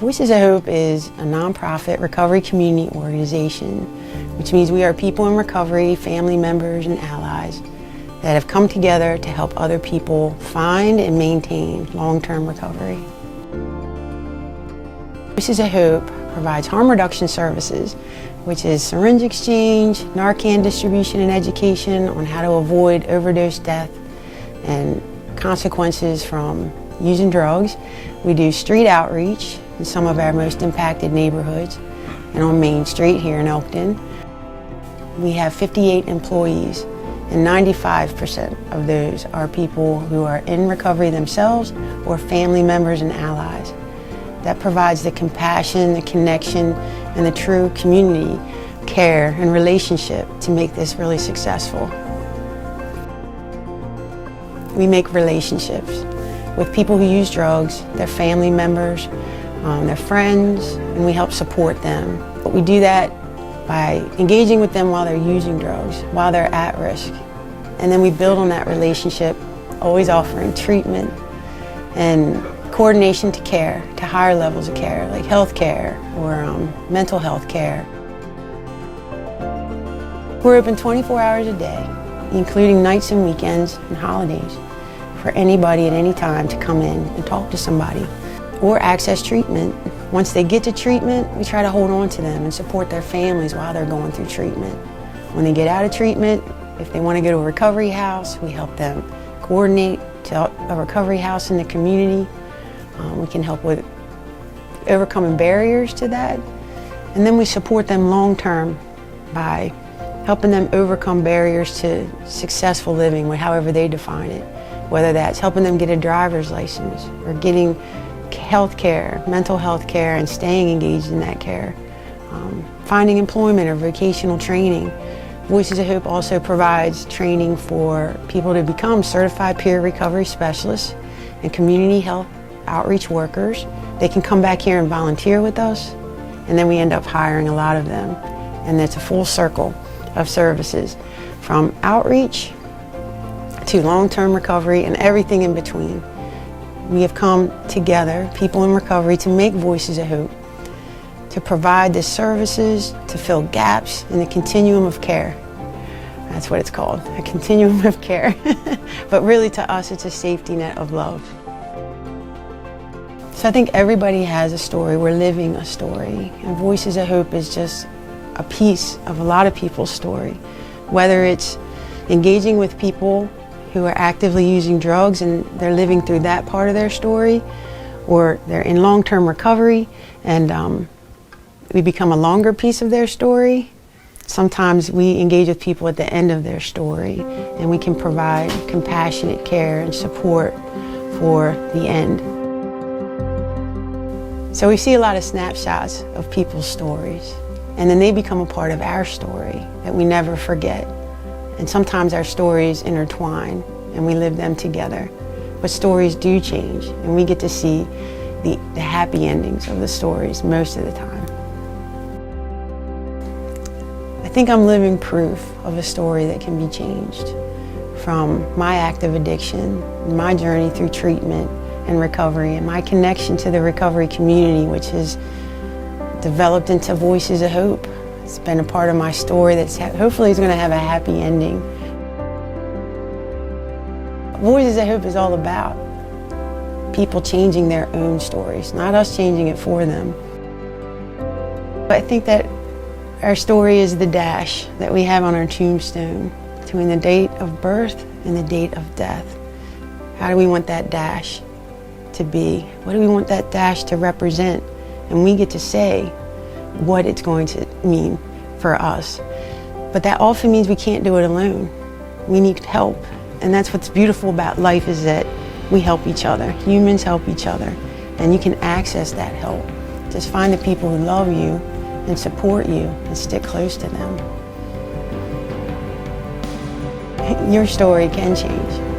Voices of Hope is a nonprofit recovery community organization, which means we are people in recovery, family members, and allies that have come together to help other people find and maintain long-term recovery. Voices of Hope provides harm reduction services, which is syringe exchange, Narcan distribution and education on how to avoid overdose death and consequences from using drugs. We do street outreach in some of our most impacted neighborhoods and on Main Street here in Elkton. We have 58 employees, and 95% of those are people who are in recovery themselves or family members and allies. That provides the compassion, the connection, and the true community care and relationship to make this really successful. We make relationships with people who use drugs, their family members, their friends, and we help support them. But we do that by engaging with them while they're using drugs, while they're at risk. And then we build on that relationship, always offering treatment and coordination to care, to higher levels of care, like health care or mental health care. We're open 24 hours a day, including nights and weekends and holidays, for anybody at any time to come in and talk to somebody or access treatment. Once they get to treatment, we try to hold on to them and support their families while they're going through treatment. When they get out of treatment, if they want to go to a recovery house, we help them coordinate to a recovery house in the community. We can help with overcoming barriers to that. And then we support them long term by helping them overcome barriers to successful living, however they define it. Whether that's helping them get a driver's license or getting health care, mental health care, and staying engaged in that care. Finding employment or vocational training. Voices of Hope also provides training for people to become certified peer recovery specialists and community health outreach workers. They can come back here and volunteer with us, and then we end up hiring a lot of them. And it's a full circle of services, from outreach to long-term recovery and everything in between. We have come together, people in recovery, to make Voices of Hope, to provide the services, to fill gaps in the continuum of care. That's what it's called, a continuum of care. But really to us, it's a safety net of love. So I think everybody has a story. We're living a story. And Voices of Hope is just a piece of a lot of people's story. Whether it's engaging with people who are actively using drugs and they're living through that part of their story, or they're in long-term recovery and we become a longer piece of their story. Sometimes we engage with people at the end of their story and we can provide compassionate care and support for the end. So we see a lot of snapshots of people's stories, and then they become a part of our story that we never forget. And sometimes our stories intertwine and we live them together. But stories do change, and we get to see the happy endings of the stories most of the time. I think I'm living proof of a story that can be changed. From my active addiction, my journey through treatment and recovery, and my connection to the recovery community, which has developed into Voices of Hope. It's been a part of my story that's hopefully is going to have a happy ending. Voices of Hope is all about people changing their own stories, not us changing it for them. But I think that our story is the dash that we have on our tombstone between the date of birth and the date of death. How do we want that dash to be? What do we want that dash to represent? And we get to say what it's going to mean for us. But that often means we can't do it alone. We need help. And that's what's beautiful about life, is that we help each other. Humans help each other. And you can access that help. Just find the people who love you and support you and stick close to them. Your story can change.